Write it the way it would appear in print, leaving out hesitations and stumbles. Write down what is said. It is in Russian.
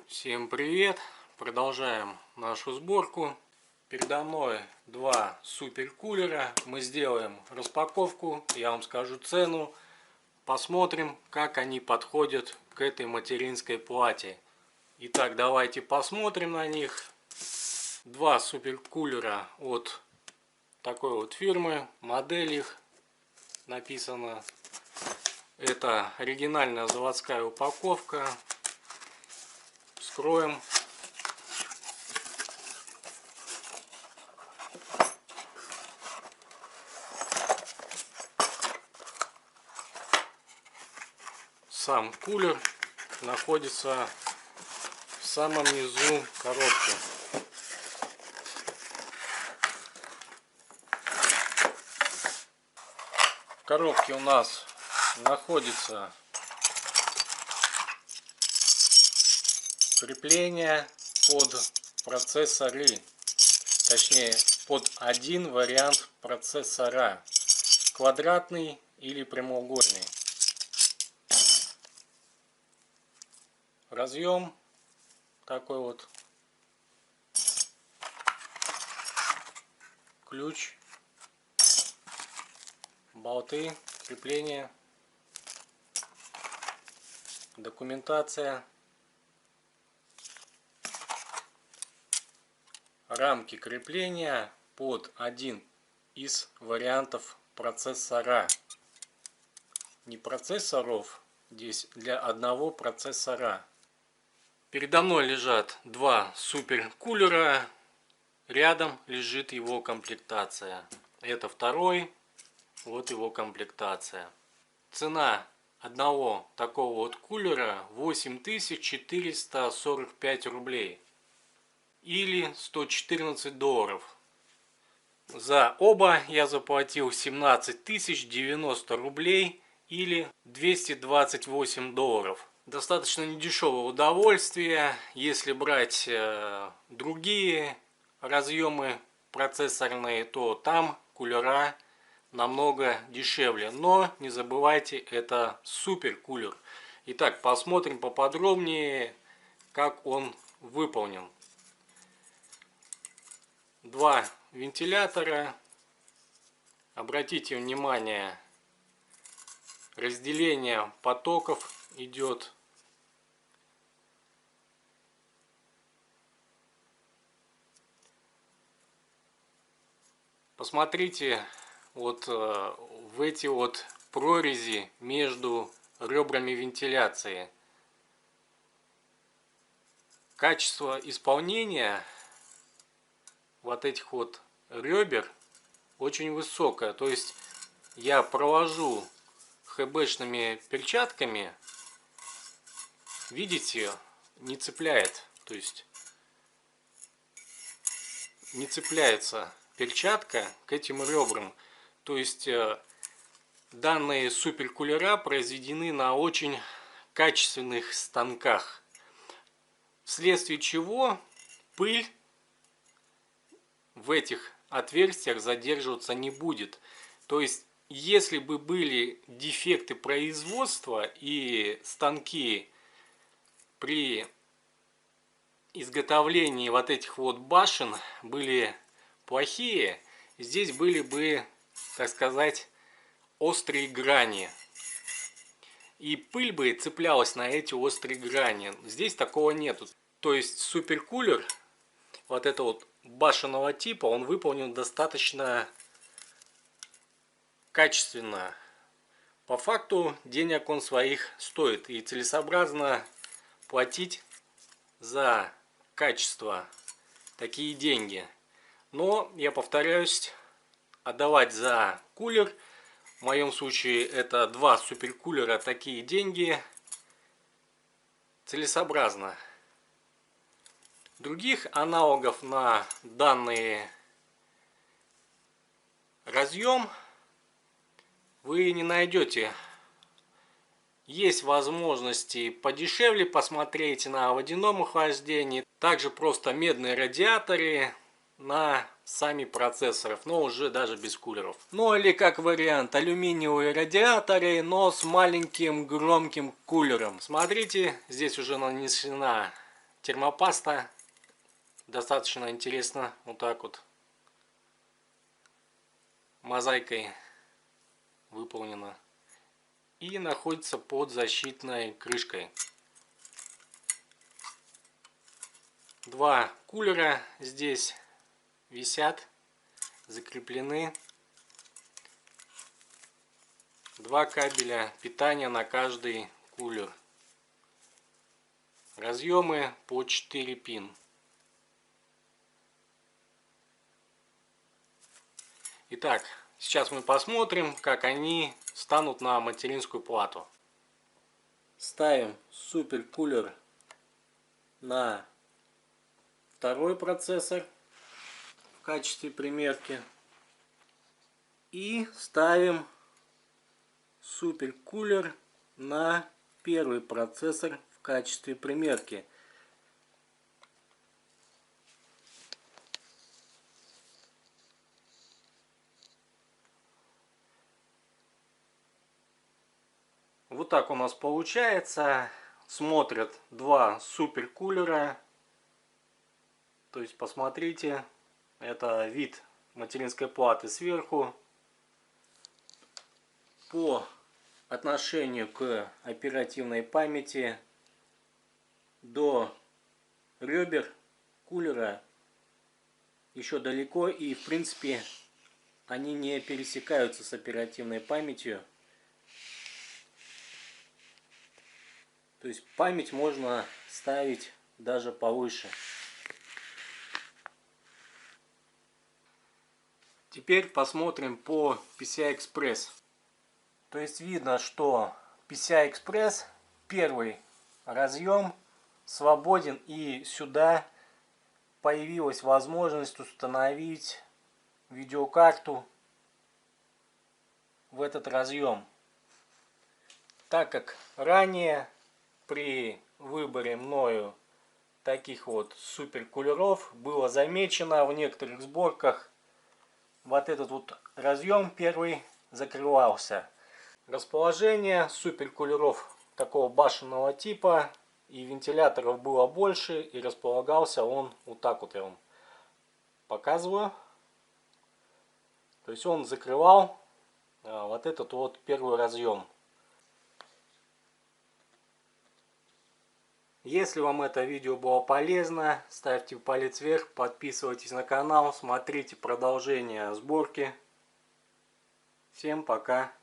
Всем привет! Продолжаем нашу сборку. Передо мной два суперкулера. Мы сделаем распаковку, я вам скажу цену. Посмотрим, как они подходят к этой материнской плате. Итак, давайте посмотрим на них. Два суперкулера от такой вот фирмы. Модель их написано. Это оригинальная заводская упаковка. Вскроем. Сам кулер находится в самом низу коробки. В коробке у нас находится крепление под процессоры, точнее под один вариант процессора, квадратный или прямоугольный. Разъем такой вот, ключ, болты, крепление, документация, рамки крепления под один из вариантов процессора. Не процессоров, здесь для одного процессора. Передо мной лежат два суперкулера, рядом лежит его комплектация. Это второй, вот его комплектация. Цена одного такого вот кулера 8445 рублей или 114 долларов. За оба я заплатил 17 090 рублей или 228 долларов. Достаточно недешевое удовольствие. Если брать другие разъемы процессорные, то там кулера намного дешевле. Но не забывайте, это супер кулер. Итак, посмотрим поподробнее, как он выполнен. Два вентилятора. Обратите внимание, разделение потоков идет. Посмотрите вот в эти вот прорези между ребрами вентиляции. Качество исполнения вот этих вот ребер очень высокое. То есть я провожу ХБшными перчатками, видите, не цепляет. То есть не цепляется перчатка к этим ребрам. То есть данные суперкулера произведены на очень качественных станках, вследствие чего пыль в этих отверстиях задерживаться не будет. То есть если бы были дефекты производства и станки при изготовлении вот этих вот башен были плохие, здесь были бы, так сказать, острые грани. И пыль бы цеплялась на эти острые грани. Здесь такого нету. То есть суперкулер вот этого вот башенного типа, он выполнен достаточно качественно. По факту денег он своих стоит. И целесообразно платить за качество такие деньги. Но, я повторяюсь, отдавать за кулер, в моем случае это два суперкулера, такие деньги, целесообразно. Других аналогов на данный разъем вы не найдете. Есть возможности подешевле посмотреть на водяном охлаждении. Также просто медные радиаторы на сами процессоров, но уже даже без кулеров. Ну или как вариант алюминиевые радиаторы, но с маленьким громким кулером. Смотрите, здесь уже нанесена термопаста. Достаточно интересно. Вот так вот. Мозаикой выполнена. И находится под защитной крышкой. Два кулера здесь висят, закреплены. Два кабеля питания на каждый кулер. Разъемы по 4 пин. Итак, сейчас мы посмотрим, как они станут на материнскую плату. Ставим суперкулер на второй процессор в качестве примерки. И ставим суперкулер на первый процессор в качестве примерки. Вот так у нас получается. Смотрят два суперкулера. То есть посмотрите, это вид материнской платы сверху. По отношению к оперативной памяти до ребер кулера еще далеко, и в принципе они не пересекаются с оперативной памятью. То есть память можно ставить даже повыше. Теперь посмотрим по PCI-Express. То есть видно, что PCI-Express первый разъем свободен, и сюда появилась возможность установить видеокарту в этот разъем. Так как ранее при выборе мною таких вот суперкулеров было замечено в некоторых сборках, вот этот вот разъем первый закрывался. Расположение суперкулеров такого башенного типа и вентиляторов было больше, и располагался он вот так вот, я вам показываю. То есть он закрывал вот этот вот первый разъем. Если вам это видео было полезно, ставьте палец вверх, подписывайтесь на канал, смотрите продолжение сборки. Всем пока!